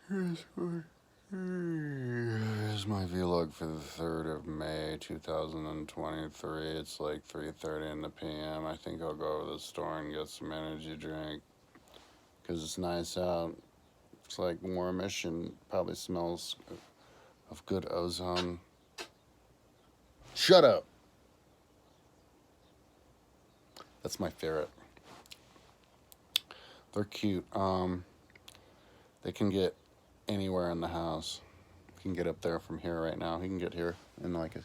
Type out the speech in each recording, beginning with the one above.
Here's my vlog for the 3rd of May, 2023. It's like 3:30 in the p.m. I think I'll go to the store and get some energy drink because it's nice out. It's like warmish and probably smells of good ozone. Shut up! That's my ferret. They're cute. They can get anywhere in the house. He can get up there from here right now. He can get here in like a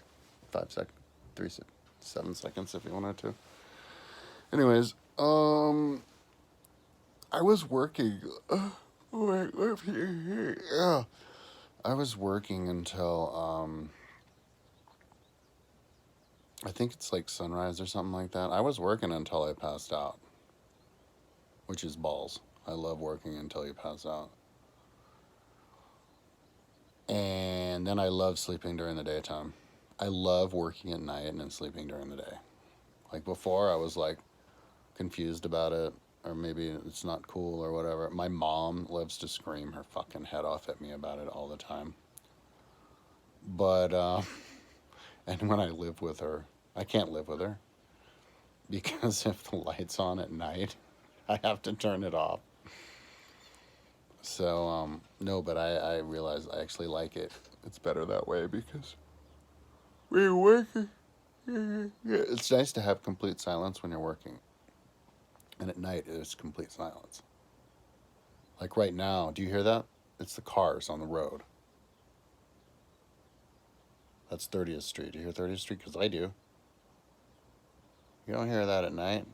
7 seconds if he wanted to. Anyways, I was working. Yeah. I was working until, I think it's like sunrise or something like that. I was working until I passed out, which is balls. I love working until you pass out. And then I love sleeping during the daytime. I love working at night and then sleeping during the day. Like before, I was like confused about it, or maybe it's not cool or whatever. My mom loves to scream her fucking head off at me about it all the time. But, and when I live with her, I can't live with her because if the light's on at night, I have to turn it off. So, no, but I realize I actually like it. It's better that way because we're working. Yeah, it's nice to have complete silence when you're working. And at night, it's complete silence. Like right now, do you hear that? It's the cars on the road. That's 30th Street. Do you hear 30th Street? Because I do. You don't hear that at night.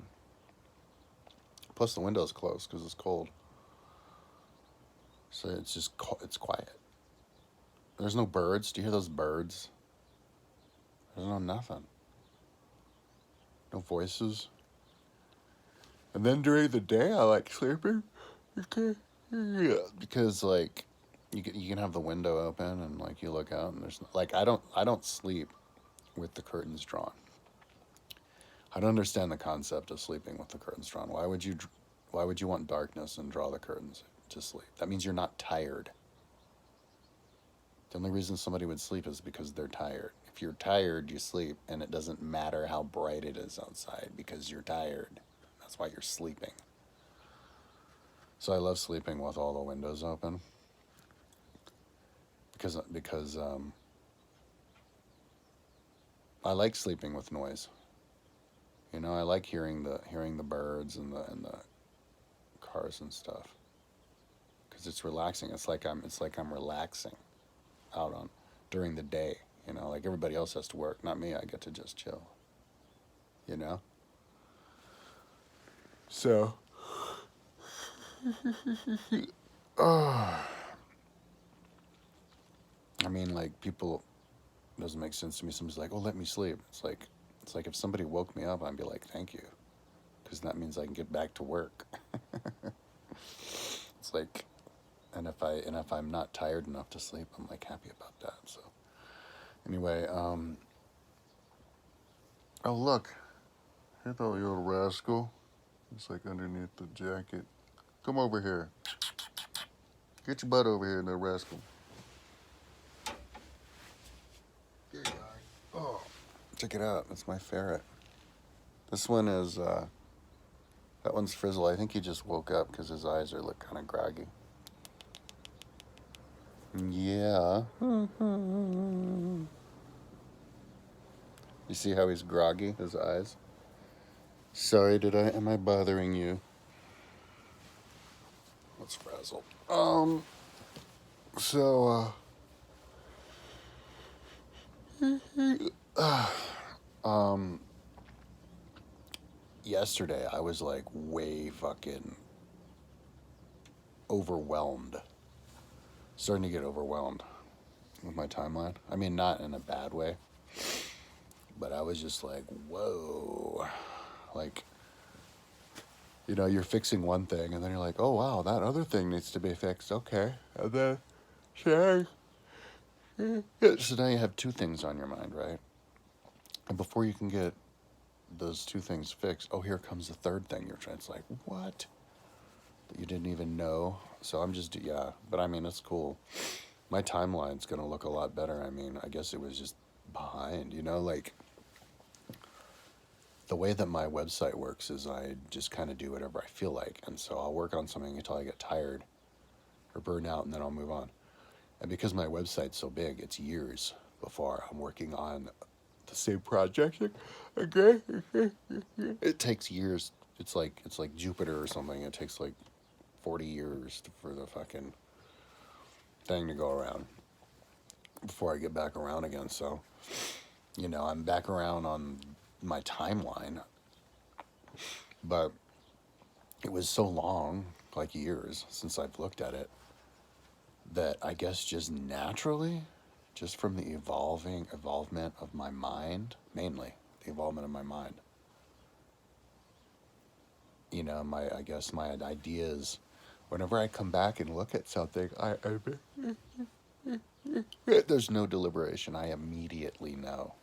Plus the window's closed because it's cold. So it's just, it's quiet. There's no birds. Do you hear those birds? There's no nothing. No voices. And then during the day, I like sleeping. Because like, you can have the window open and like you look out and there's like I don't sleep with the curtains drawn. I don't understand the concept of sleeping with the curtains drawn. Why would you want darkness and draw the curtains to sleep? That means you're not tired. The only reason somebody would sleep is because they're tired. If you're tired, you sleep, and it doesn't matter how bright it is outside because you're tired. That's why you're sleeping. So I love sleeping with all the windows open because I like sleeping with noise. You know, I like hearing the birds and the cars and stuff because it's relaxing. It's like I'm relaxing out on during the day. You know, like everybody else has to work, not me. I get to just chill. You know. So. I mean, like people, it doesn't make sense to me. Somebody's like, "Oh, let me sleep." It's like if somebody woke me up, I'd be like, "Thank you," because that means I can get back to work. It's like, and if I'm not tired enough to sleep, I'm like happy about that. So, anyway, oh look, hello, you little rascal. It's like underneath the jacket. Come over here. Get your butt over here, little rascal. Good guy. Oh, check it out. That's my ferret. This one is, that one's Frizzle. I think he just woke up because his eyes look kind of groggy. Yeah. You see how he's groggy, his eyes? Sorry, am I bothering you? What's Frazzle? So, yesterday I was like way fucking overwhelmed. Starting to get overwhelmed with my timeline. I mean, not in a bad way, but I was just like, whoa. Like, you know, you're fixing one thing and then you're like, oh wow, that other thing needs to be fixed. Okay. And then, sure. So now you have two things on your mind, right? And before you can get those two things fixed, oh, here comes the third thing you're trying. It's like, what? that you didn't even know. So I'm just, yeah, but I mean, it's cool. My timeline's gonna look a lot better. I mean, I guess it was just behind, like the way that my website works is I just kind of do whatever I feel like. And so I'll work on something until I get tired or burn out, and then I'll move on. And because my website's so big, it's years before I'm working on the same project again. It takes years. It's like Jupiter or something. It takes like 40 years for the fucking thing to go around before I get back around again. So, I'm back around on my timeline, but it was so long, like years, since I've looked at it, that I guess just naturally, just from the evolvement of my mind, mainly the evolvement of my mind, I guess my ideas, whenever I come back and look at something, there's no deliberation. I immediately know.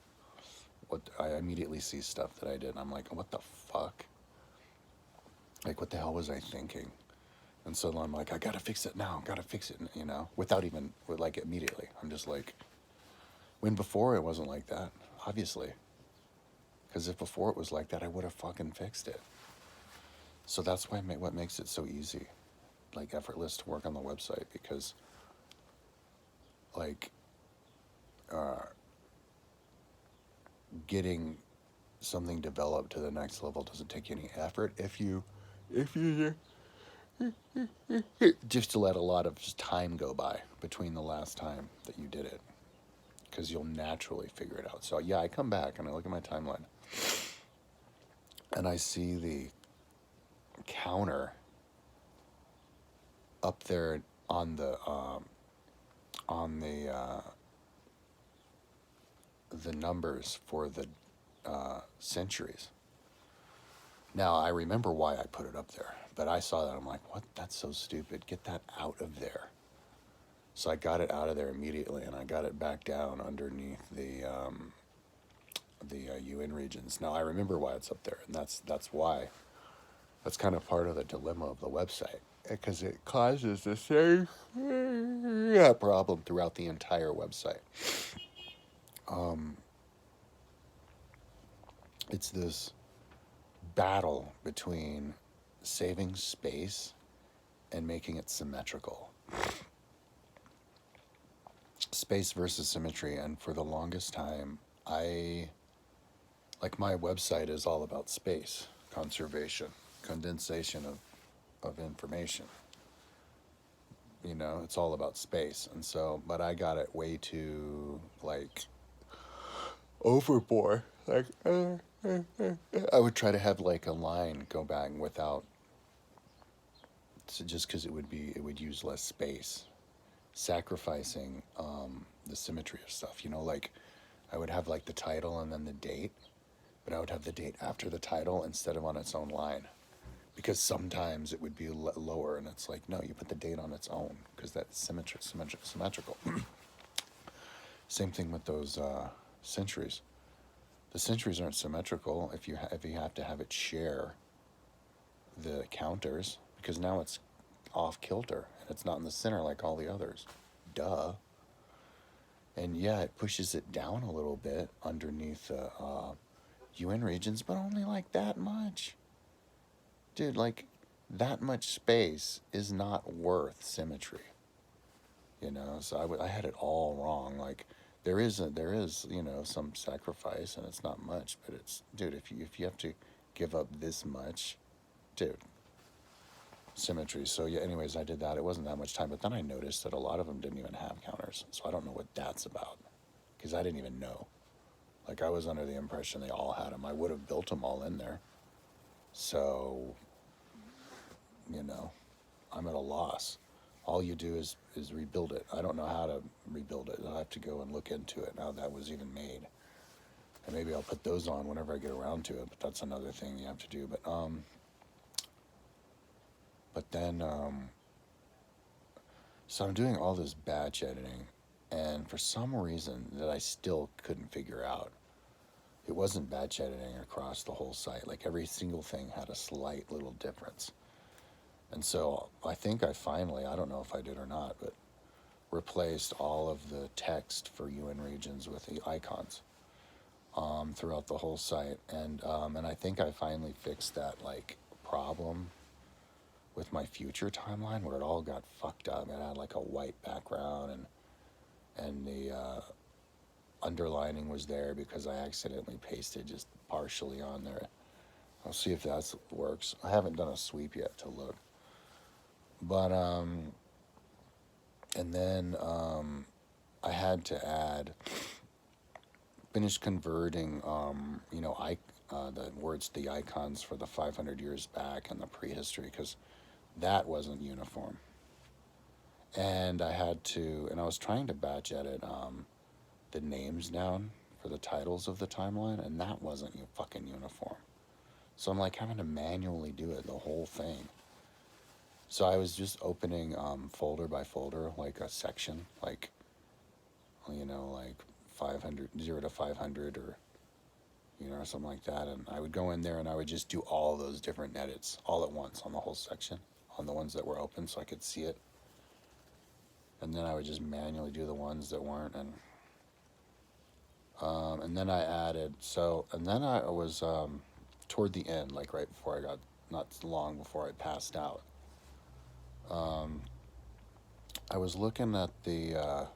I immediately see stuff that I did, and I'm like, what the fuck? Like, what the hell was I thinking? And so I'm like, I gotta fix it now. Gotta fix it, without even, like, immediately. I'm just like, when before it wasn't like that, obviously. Because if before it was like that, I would have fucking fixed it. So that's what makes it so easy, like, effortless to work on the website, because, like, getting something developed to the next level doesn't take any effort if you just to let a lot of time go by between the last time that you did it, because you'll naturally figure it out. So yeah, I come back and I look at my timeline and I see the counter up there on the numbers for the centuries. Now, I remember why I put it up there, but I saw that, I'm like, what? That's so stupid. Get that out of there. So I got it out of there immediately, and I got it back down underneath the UN regions. Now, I remember why it's up there, and that's why. That's kind of part of the dilemma of the website, because it causes the same problem throughout the entire website. It's this battle between saving space and making it symmetrical. Space versus symmetry. And for the longest time, my website is all about space conservation, condensation of information. It's all about space. And so, but I got it way too, like, overboard. Like, I would try to have, like, a line go back without, so just because it would use less space, sacrificing the symmetry of stuff. Like, I would have, like, the title and then the date, but I would have the date after the title instead of on its own line, because sometimes it would be lower, and it's like, no, you put the date on its own, because that's symmetrical. Same thing with those centuries. The centuries aren't symmetrical if you have to have it share the counters, because now it's off kilter and it's not in the center like all the others. Duh. And yeah, it pushes it down a little bit underneath the UN regions, but only like that much. Dude, like, that much space is not worth symmetry. So I had it all wrong. Like, there is some sacrifice, and it's not much, but it's, dude, if you have to give up this much, dude, symmetry. So yeah, anyways, I did that. It wasn't that much time, but then I noticed that a lot of them didn't even have counters. So I don't know what that's about, because I didn't even know. Like, I was under the impression they all had them. I would have built them all in there. So, I'm at a loss. All you do is rebuild it. I don't know how to rebuild it. I'll have to go and look into it now that was even made. And maybe I'll put those on whenever I get around to it, but that's another thing you have to do. But then, so I'm doing all this batch editing, and for some reason that I still couldn't figure out, it wasn't batch editing across the whole site. Like, every single thing had a slight little difference. And so I think I finally, I don't know if I did or not, but replaced all of the text for UN regions with the icons throughout the whole site. And I think I finally fixed that like problem with my future timeline where it all got fucked up. It had like a white background and the underlining was there because I accidentally pasted just partially on there. I'll see if that works. I haven't done a sweep yet to look. But and then I had to add, finish converting, the words, the icons for the 500 years back and the prehistory, because that wasn't uniform. And I was trying to batch edit the names down for the titles of the timeline, and that wasn't fucking uniform. So I'm like having to manually do it, the whole thing. So I was just opening folder by folder, like a section, like 500, 0 to 500, or or something like that. And I would go in there and I would just do all those different edits all at once on the whole section, on the ones that were open, so I could see it. And then I would just manually do the ones that weren't, and then I added, and then I was toward the end, like right before I got, not long before I passed out. I was looking at the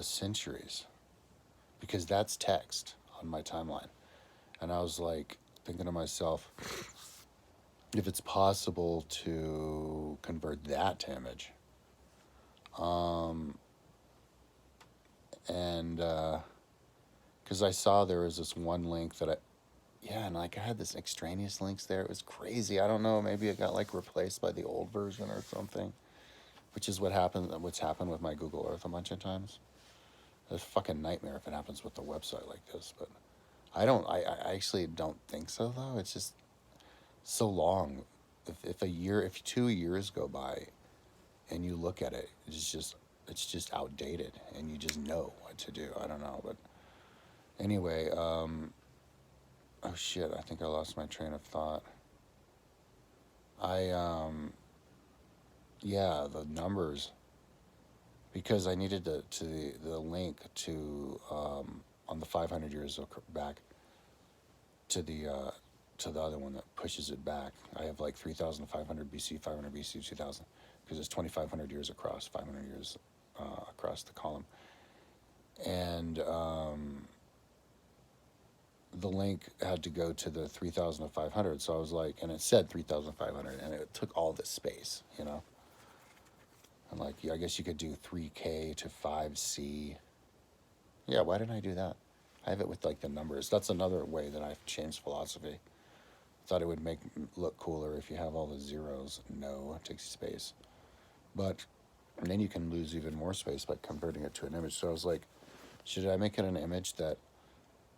centuries, because that's text on my timeline, and I was like thinking to myself, if it's possible to convert that to image, and because I saw there was this one link that and like I had this extraneous links there. It was crazy. I don't know. Maybe it got like replaced by the old version or something, which is what's happened with my Google Earth a bunch of times. It's a fucking nightmare if it happens with a website like this. But I actually don't think so though. It's just so long. If 2 years go by, and you look at it, it's just outdated, and you just know what to do. I don't know, but anyway, oh shit, I think I lost my train of thought. Yeah, the numbers, because I needed the link to on the 500 years back to the other one that pushes it back. I have like 3,500 BC, 500 BC, 2000, because it's 2,500 years across, 500 years across the column, and the link had to go to the 3,500. So I was like, and it said 3,500, and it took all this space, And like, I guess you could do 3K to 5C. Yeah, why didn't I do that? I have it with like the numbers. That's another way that I've changed philosophy. Thought it would make look cooler if you have all the zeros. No, it takes space. But and then you can lose even more space by converting it to an image. So I was like, should I make it an image that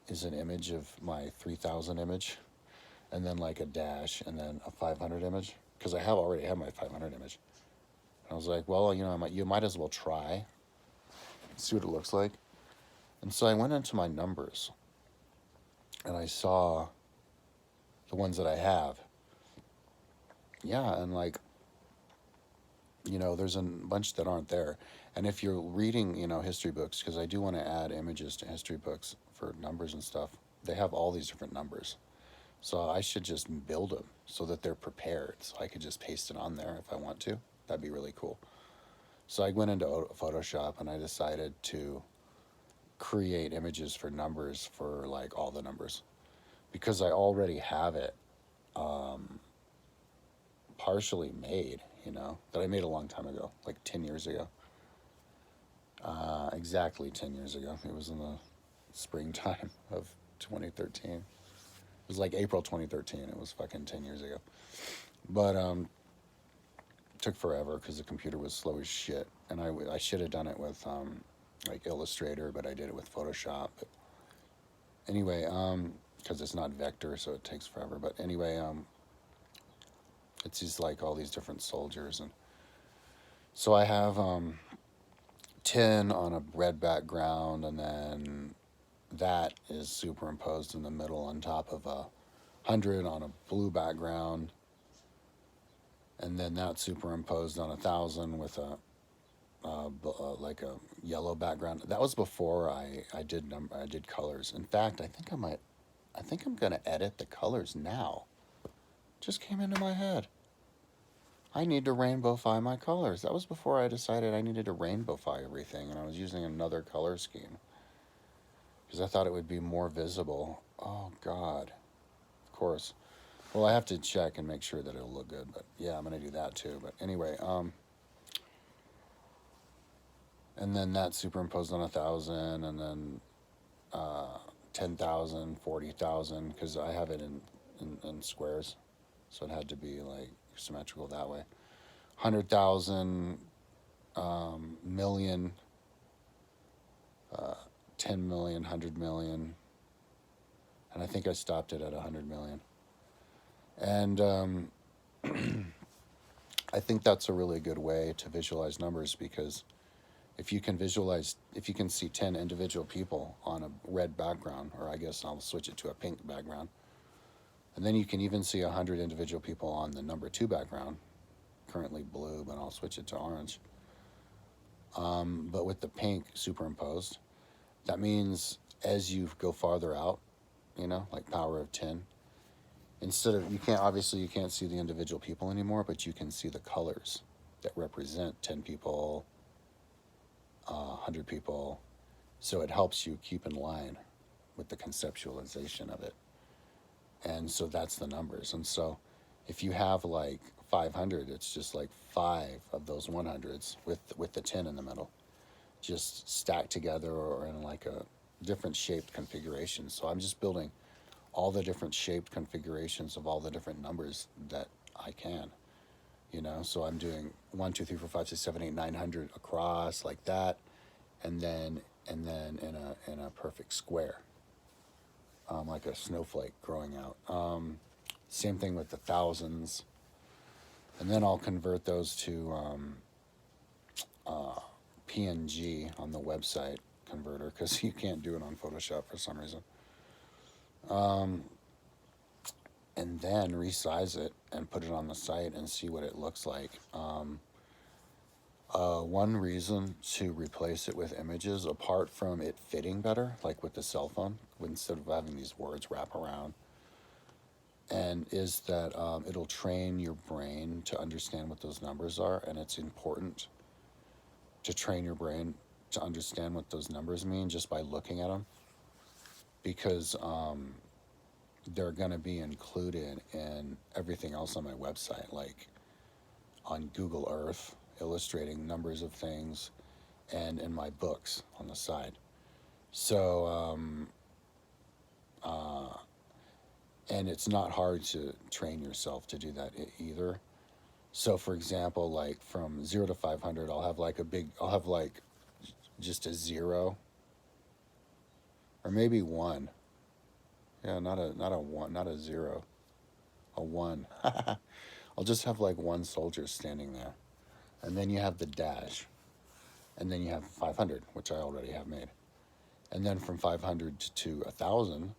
is an image of my 3,000 image, and then like a dash, and then a 500 image? Because I already have my 500 image. And I was like, well, you might as well try, see what it looks like. And so I went into my numbers, and I saw the ones that I have. Yeah, and like, there's a bunch that aren't there. And if you're reading, history books, because I do want to add images to history books for numbers and stuff, they have all these different numbers. So I should just build them so that they're prepared. So I could just paste it on there if I want to. That'd be really cool. So I went into Photoshop and I decided to create images for numbers for like all the numbers, because I already have it partially made, that I made a long time ago, like 10 years ago. Exactly 10 years ago. It was in the springtime of 2013. It was like April 2013. It was fucking 10 years ago. But it took forever because the computer was slow as shit. And I should have done it with like Illustrator, but I did it with Photoshop. But anyway, because it's not vector, so it takes forever. But anyway, it's just like all these different soldiers. And so I have 10 on a red background, and then that is superimposed in the middle on top of a 100 on a blue background, and then that superimposed on 1,000 with a like a yellow background. That was before I did colors. In fact, I think I'm gonna edit the colors now. Just came into my head. I need to rainbowify my colors. That was before I decided I needed to rainbowify everything, and I was using another color scheme because I thought it would be more visible. Oh God, of course. Well, I have to check and make sure that it'll look good, but yeah, I'm gonna do that too. But anyway, and then that superimposed on 1,000, and then 10,000, 40,000, because I have it in squares, so it had to be like symmetrical that way. 100,000, million, 10 million, 100 million, and I think I stopped it at 100 million. And I think that's a really good way to visualize numbers, because if you can see 10 individual people on a red background, or I guess I'll switch it to a pink background, and then you can even see 100 individual people on the number 2 background, currently blue, but I'll switch it to orange. But with the pink superimposed, that means as you go farther out, like power of 10, instead of, you can't see the individual people anymore, but you can see the colors that represent 10 people, 100 people. So it helps you keep in line with the conceptualization of it. And so that's the numbers. And so if you have like 500, it's just like 5 of those 100s with the 10 in the middle, just stacked together or in like a different shaped configuration. So I'm just building all the different shaped configurations of all the different numbers that I can, So I'm doing 1, 2, 3, 4, 5, 6, 7, 8, 900 across like that, and then in a perfect square, like a snowflake growing out. Same thing with the thousands, and then I'll convert those to PNG on the website converter, because you can't do it on Photoshop for some reason. And then resize it and put it on the site and see what it looks like. One reason to replace it with images, apart from it fitting better, like with the cell phone, instead of having these words wrap around, and is that it'll train your brain to understand what those numbers are, and it's important to train your brain to understand what those numbers mean just by looking at them, because they're going to be included in everything else on my website, like on Google Earth, illustrating numbers of things, and in my books on the side. So, and it's not hard to train yourself to do that either. So, for example, like from 0 to 500, I'll have like just a 0, or maybe 1. Yeah, not a 1, not a 0, a 1. I'll just have like one soldier standing there, and then you have the dash, and then you have 500, which I already have made, and then from 500 to 1,000,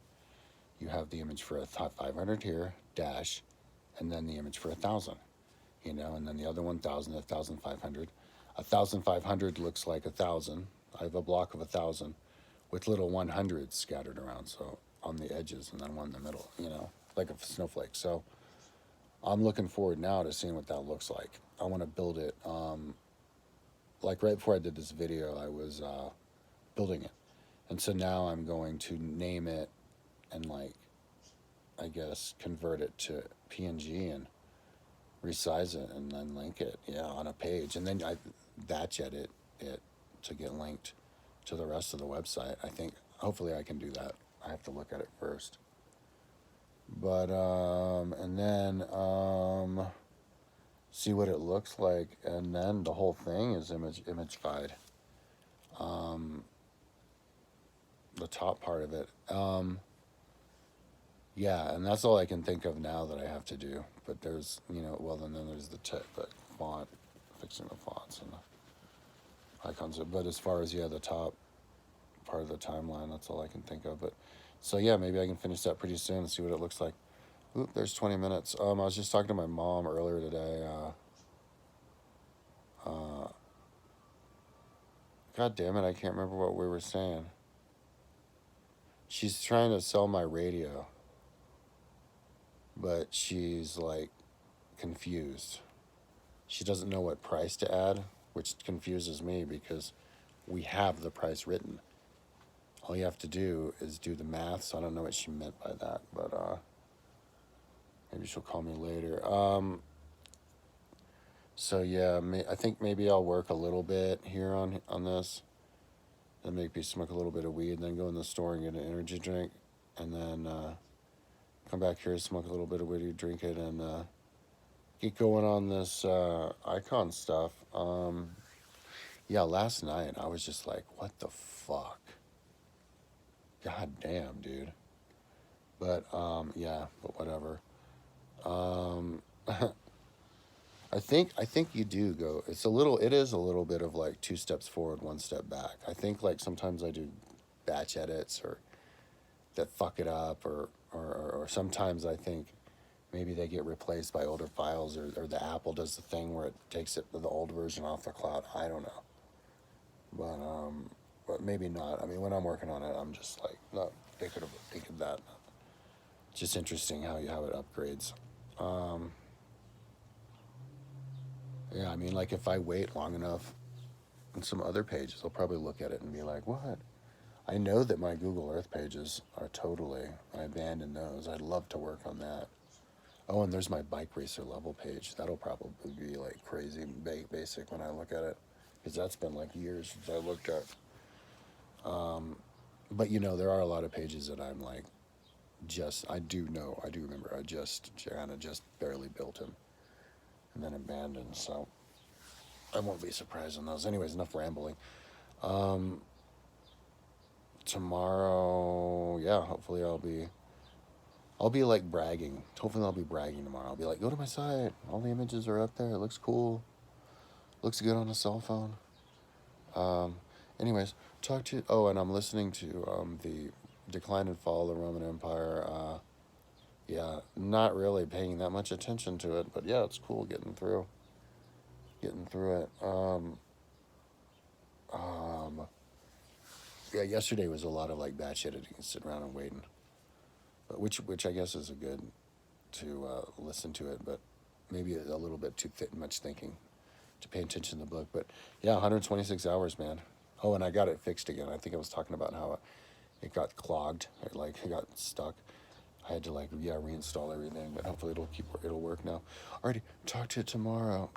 you have the image for 500 here, dash, and then the image for 1,000, and then the other 1,000, 1,500. 1,500 looks like 1,000. I have a block of 1,000 with little 100s scattered around, so on the edges, and then one in the middle, like a snowflake. So I'm looking forward now to seeing what that looks like. I want to build it. Like right before I did this video, I was building it, and so now I'm going to name it and, like, I guess convert it to PNG and resize it and then link it, on a page, and then I batch edit it to get linked to the rest of the website. I think hopefully I can do that. I have to look at it first. But and then see what it looks like, and then the whole thing is imagified. The top part of it. Yeah, and that's all I can think of now that I have to do. But there's, and then there's the font, fixing the fonts and the icons. But as far as, the top part of the timeline, that's all I can think of. But so, yeah, maybe I can finish that pretty soon and see what it looks like. Oop, there's 20 minutes. I was just talking to my mom earlier today. God damn it, I can't remember what we were saying. She's trying to sell my radio, but she's like confused. She doesn't know what price to add, which confuses me because we have the price written. All you have to do is do the math. So I don't know what she meant by that, but maybe she'll call me later. So yeah, I think maybe I'll work a little bit here on this, then maybe smoke a little bit of weed, and then go in the store and get an energy drink, and then come back here, smoke a little bit of weed, drink it, and get going on this icon stuff. Yeah, last night I was just like, what the fuck? God damn, dude. But yeah, but whatever. Um, I think you do go. It is a little bit of like two steps forward, one step back. I think like sometimes I do batch edits or that fuck it up, or sometimes I think maybe they get replaced by older files, or the Apple does the thing where it takes it the old version off the cloud. I don't know, but maybe not. I mean, when I'm working on it, I'm just like, no, they could have thinking that. It's just interesting how it upgrades. Um, yeah, I mean, like if I wait long enough on some other pages, I'll probably look at it and be like, what? I know that my Google Earth pages are totally, I abandoned those. I'd love to work on that. Oh, and there's my bike racer level page. That'll probably be like crazy basic when I look at it, because that's been like years since I looked at. But you know, there are a lot of pages that I'm like, I do remember, I just kind of just barely built him and then abandoned. So I won't be surprised on those. Anyways, enough rambling. Um, Tomorrow, yeah, hopefully I'll be like bragging. Hopefully I'll be bragging tomorrow. I'll be like, go to my site. All the images are up there. It looks cool. Looks good on a cell phone. Um, anyways, talk to you. Oh, and I'm listening to the Decline and Fall of the Roman Empire. Yeah, not really paying that much attention to it, but yeah, it's cool getting through it. Um, yeah, yesterday was a lot of like batch editing, sitting around and waiting, but which I guess is a good to listen to it, but maybe a little bit too much thinking to pay attention to the book. But yeah, 126 hours, man. Oh, and I got it fixed again. I think I was talking about how it got clogged, it got stuck. I had to like reinstall everything, but hopefully it'll work now. Alrighty, talk to you tomorrow.